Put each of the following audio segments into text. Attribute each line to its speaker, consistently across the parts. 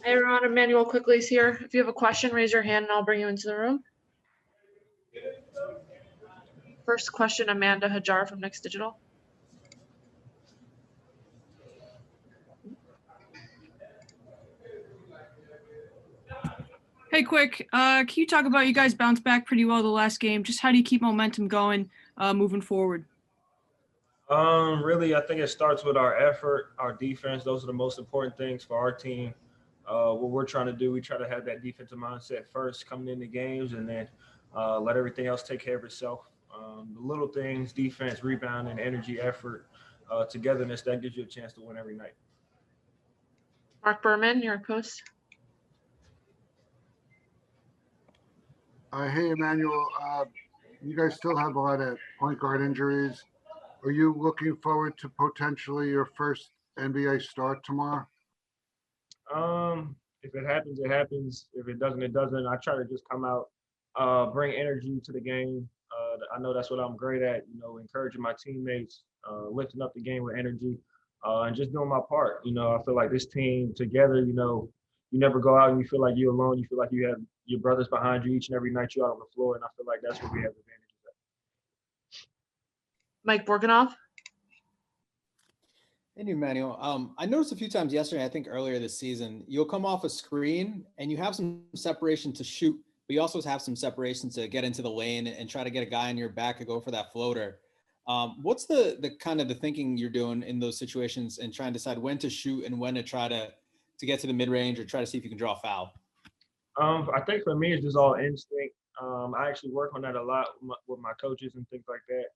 Speaker 1: Hey everyone, Immanuel quickly is here. If you have a question, raise your hand and I'll bring you into the room. First question, Amanda Hajar from Knicks Digital.
Speaker 2: Hey, quick, can you talk about you guys bounced back pretty well the last game? Just how do you keep momentum going moving forward?
Speaker 3: Really, I think it starts with our effort, our defense. Those are the most important things for our team. What we're trying to do, we try to have that defensive mindset first coming into games and then let everything else take care of itself. The little things, defense, rebound, and energy, effort, togetherness, that gives you a chance to win every night.
Speaker 1: Mark Berman, New York Post.
Speaker 4: Hey, Immanuel, you guys still have a lot of point guard injuries. Are you looking forward to potentially your first NBA start tomorrow?
Speaker 3: If it happens, it happens. If it doesn't, it doesn't. I try to just come out, bring energy to the game. I know that's what I'm great at, encouraging my teammates, lifting up the game with energy, and just doing my part. I feel like this team together, you never go out and you feel like you're alone. You feel like you have your brothers behind you each and every night you're out on the floor, and I feel like that's what we have advantages at.
Speaker 1: Mike Borganoff.
Speaker 5: Hey, Immanuel. I noticed a few times yesterday, I think earlier this season, you'll come off a screen and you have some separation to shoot, but you also have some separation to get into the lane and try to get a guy on your back to go for that floater. What's the kind of the thinking you're doing in those situations and trying to decide when to shoot and when to try to get to the mid-range or try to see if you can draw a foul?
Speaker 3: I think for me, it's just all instinct. I actually work on that a lot with my coaches and things like that.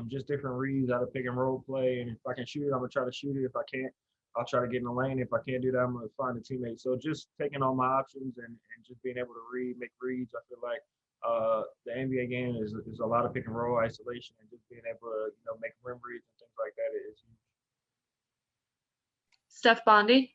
Speaker 3: Just different reads out of pick and roll play. And if I can shoot it, I'm going to try to shoot it. If I can't, I'll try to get in the lane. If I can't do that, I'm going to find a teammate. So just taking all my options and just being able to make reads. I feel like the NBA game is a lot of pick and roll isolation, and just being able to make rim reads and things like that is huge.
Speaker 1: Steph Bondi.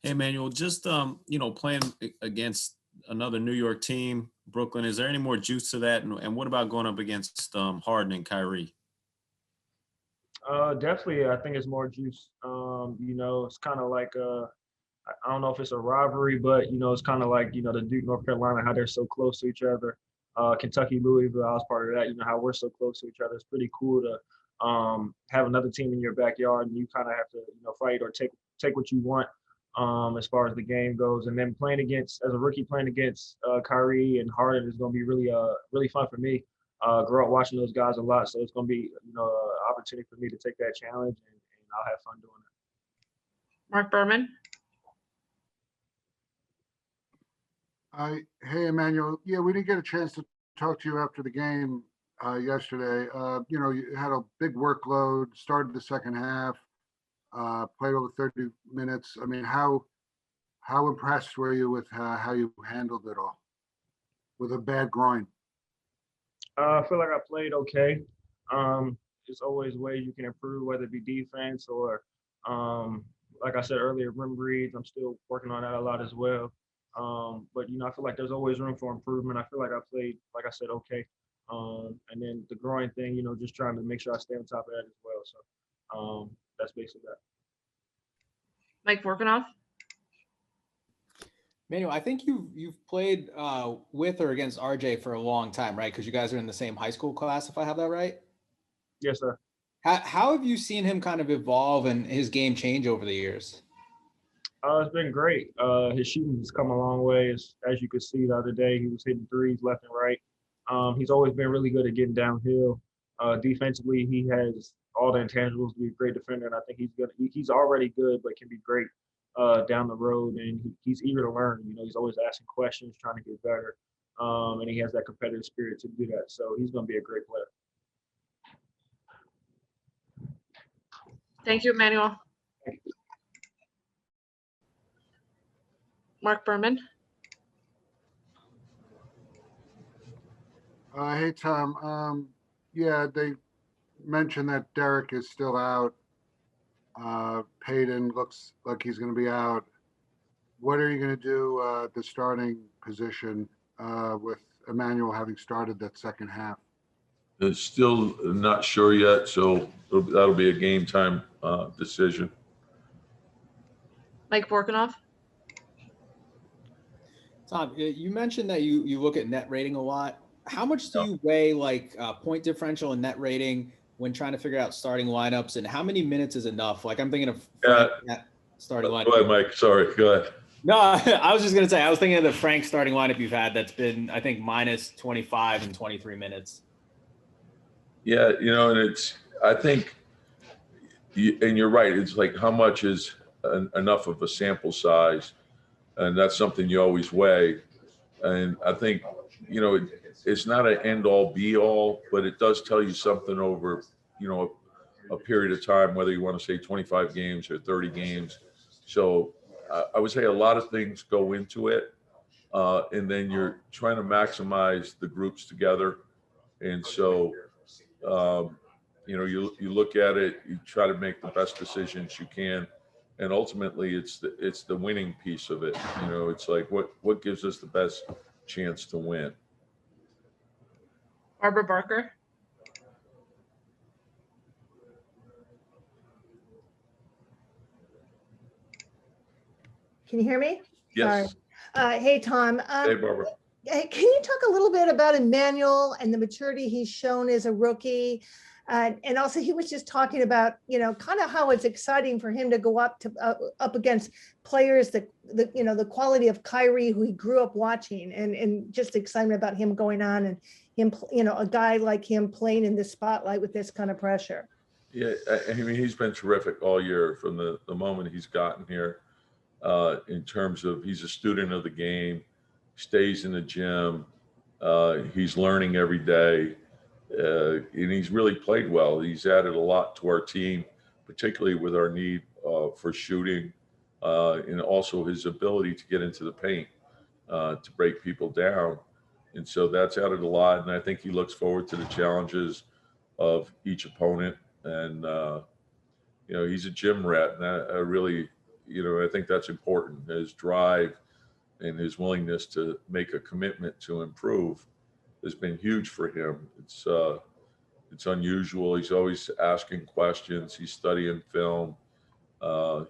Speaker 6: Hey, Immanuel, just playing against another New York team, Brooklyn, is there any more juice to that? And what about going up against Harden and Kyrie?
Speaker 3: Definitely, I think it's more juice. It's kind of like I don't know if it's a rivalry, but it's kind of like the Duke, North Carolina, how they're so close to each other. Kentucky, Louisville, I was part of that. How we're so close to each other. It's pretty cool to have another team in your backyard, and you kind of have to fight or take what you want. As far as the game goes, and then as a rookie playing against Kyrie and Harden is going to be really fun for me. Grew up watching those guys a lot, so it's going to be an opportunity for me to take that challenge, and I'll have fun doing it.
Speaker 1: Mark Berman.
Speaker 4: Hey, Immanuel. Yeah, we didn't get a chance to talk to you after the game yesterday. You had a big workload, started the second half. Played over 30 minutes. I mean, how impressed were you with how you handled it all with a bad groin?
Speaker 3: I feel like I played okay. There's always ways you can improve, whether it be defense or, like I said earlier, rim reads. I'm still working on that a lot as well. But I feel like there's always room for improvement. I feel like I played, like I said, okay. And then the groin thing, just trying to make sure I stay on top of that as well. So. That's basically that.
Speaker 1: Mike Borganoff.
Speaker 5: Manuel, I think you've played with or against RJ for a long time, right? Because you guys are in the same high school class, if I have that right.
Speaker 3: Yes, sir.
Speaker 5: How have you seen him kind of evolve and his game change over the years?
Speaker 3: It's been great. His shooting has come a long way. As you could see the other day, he was hitting threes left and right. He's always been really good at getting downhill. Defensively, he has all the intangibles to be a great defender, and I think he's already good, but can be great down the road. And he's eager to learn. He's always asking questions, trying to get better, and he has that competitive spirit to do that. So he's going to be a great player.
Speaker 1: Thank you, Immanuel. Mark Berman.
Speaker 4: Hey, Tom. Yeah, they mentioned that Derek is still out. Payton looks like he's going to be out. What are you going to do the starting position with Immanuel having started that second half?
Speaker 7: It's still not sure yet, so that'll be a game time decision.
Speaker 1: Mike Vorkunov.
Speaker 5: Tom, you mentioned that you look at net rating a lot. How much do you weigh like point differential and net rating when trying to figure out starting lineups, and how many minutes is enough? Like I'm thinking of Frank starting lineup.
Speaker 7: Go ahead, Mike. Sorry. Go ahead.
Speaker 5: No, I was just going to say, I was thinking of the Frank starting lineup you've had that's been, I think, minus 25 and 23 minutes.
Speaker 7: Yeah, and I think, and you're right. It's like how much is enough of a sample size, and that's something you always weigh. And I think, it's not an end all be all, but it does tell you something over, a period of time, whether you want to say 25 games or 30 games. So I would say a lot of things go into it. And then you're trying to maximize the groups together. And so, you look at it, you try to make the best decisions you can. And ultimately it's the winning piece of it. It's like, what gives us the best chance to win?
Speaker 1: Barbara Barker.
Speaker 8: Can you hear me?
Speaker 7: Yes.
Speaker 8: Sorry. Hey, Tom.
Speaker 7: Hey, Barbara.
Speaker 8: Can you talk a little bit about Immanuel and the maturity he's shown as a rookie? And also he was just talking about, kind of how it's exciting for him to go up against players that, the quality of Kyrie, who he grew up watching, and just excitement about him going on and him, a guy like him playing in the spotlight with this kind of pressure.
Speaker 7: Yeah, I mean, he's been terrific all year from the moment he's gotten here. In terms of, he's a student of the game, stays in the gym, he's learning every day, and he's really played well. He's added a lot to our team, particularly with our need for shooting, and also his ability to get into the paint, to break people down. And so that's added a lot, and I think he looks forward to the challenges of each opponent. And he's a gym rat, and I really, I think that's important. His drive and his willingness to make a commitment to improve has been huge for him. It's unusual. He's always asking questions. He's studying film.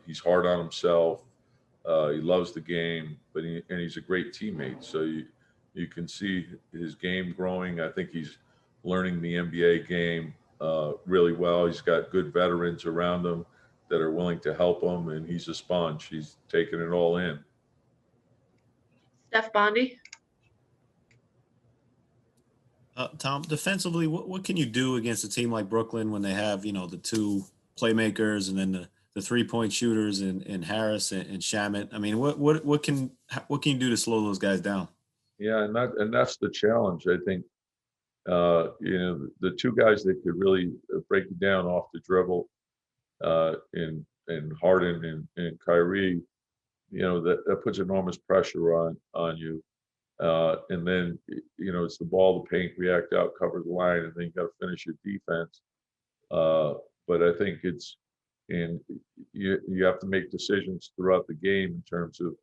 Speaker 7: He's hard on himself. He loves the game, and he's a great teammate. So you can see his game growing. I think he's learning the NBA game really well. He's got good veterans around him that are willing to help him, and he's a sponge. He's taking it all in.
Speaker 1: Steph Bondi.
Speaker 6: Tom, defensively, what can you do against a team like Brooklyn when they have, the two playmakers and then the 3-point shooters in Harris and Shamet? I mean, what can you do to slow those guys down?
Speaker 7: Yeah, and that's the challenge. I think the two guys that could really break you down off the dribble, in Harden and Kyrie, that puts enormous pressure on you. And then, it's the ball, the paint, react out, cover the line, and then you got to finish your defense. But I think you have to make decisions throughout the game in terms of,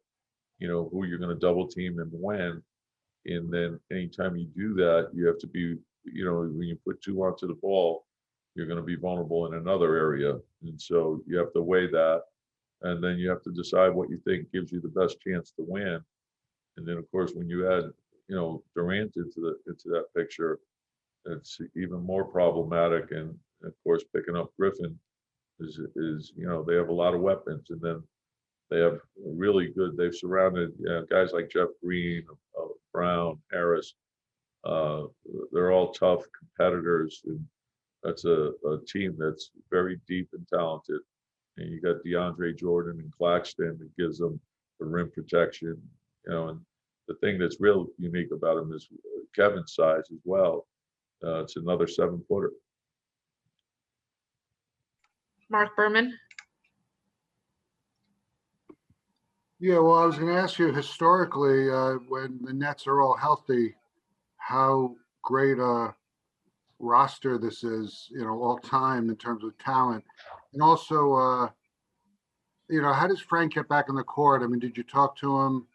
Speaker 7: who you're going to double team and when. And then anytime you do that, you have to be, when you put two onto the ball, you're going to be vulnerable in another area. And so you have to weigh that. And then you have to decide what you think gives you the best chance to win. And then, of course, when you add, Durant into that picture, it's even more problematic. And of course, picking up Griffin is they have a lot of weapons. And then they have they've surrounded guys like Jeff Green, Brown, Harris. They're all tough competitors. And that's a team that's very deep and talented. And you got DeAndre Jordan and Claxton that gives them the rim protection, and the thing that's real unique about him is Kevin's size as well. It's another 7-footer.
Speaker 1: Mark Berman.
Speaker 4: Yeah, well, I was going to ask you historically, when the Nets are all healthy, how great a roster this is, all time in terms of talent. And also, how does Frank get back in the court? I mean, did you talk to him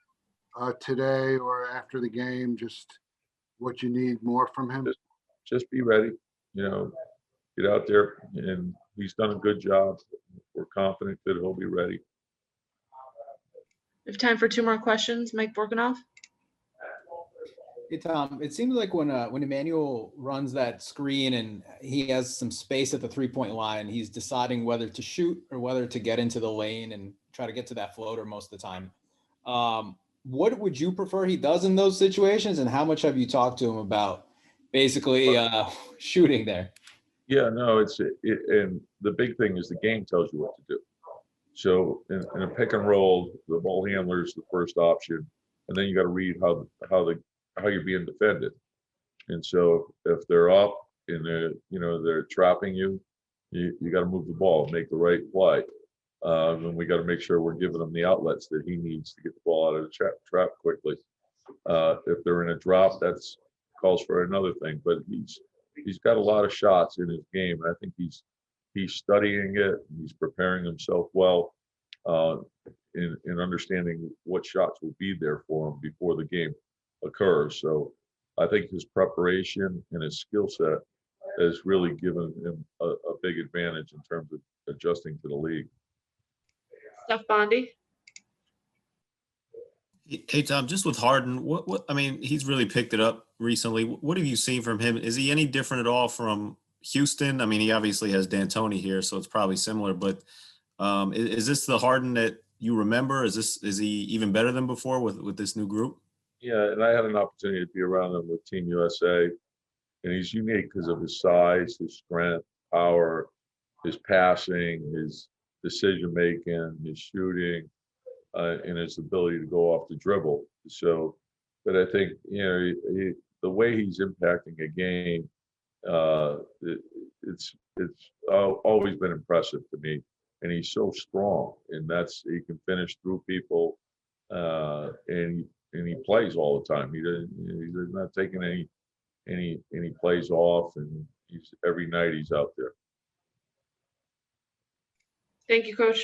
Speaker 4: today or after the game? Just what you need more from him?
Speaker 7: Just be ready, get out there, and he's done a good job. We're confident that he'll be ready.
Speaker 1: We have time for 2 more questions. Mike Borkenoff.
Speaker 5: Hey, Tom, it seems like when Immanuel runs that screen and he has some space at the 3-point line, he's deciding whether to shoot or whether to get into the lane and try to get to that floater most of the time. What would you prefer he does in those situations, and how much have you talked to him about basically shooting there?
Speaker 7: Yeah, no, and the big thing is the game tells you what to do. So in a pick and roll, the ball handler is the first option, and then you got to read how you're being defended. And so if they're up and they're trapping you, you got to move the ball, make the right play. And we got to make sure we're giving him the outlets that he needs to get the ball out of the trap quickly. If they're in a drop, that's calls for another thing. But he's got a lot of shots in his game, and I think he's studying it. He's preparing himself well, in understanding what shots will be there for him before the game occurs. So I think his preparation and his skill set has really given him a big advantage in terms of adjusting to the league.
Speaker 1: Steph Bondi.
Speaker 6: Hey, Tom, just with Harden, I mean, he's really picked it up recently. What have you seen from him? Is he any different at all from Houston? I mean, he obviously has D'Antoni here, so it's probably similar, but is this the Harden that you remember? Is he even better than before with this new group?
Speaker 7: Yeah, and I had an opportunity to be around him with Team USA, and he's unique because of his size, his strength, power, his passing, his decision making, his shooting, and his ability to go off the dribble. So, but I think the way he's impacting a game, it's always been impressive to me. And he's so strong, and he can finish through people, and he plays all the time. He's not taking any plays off, and every night he's out there.
Speaker 1: Thank you, Coach.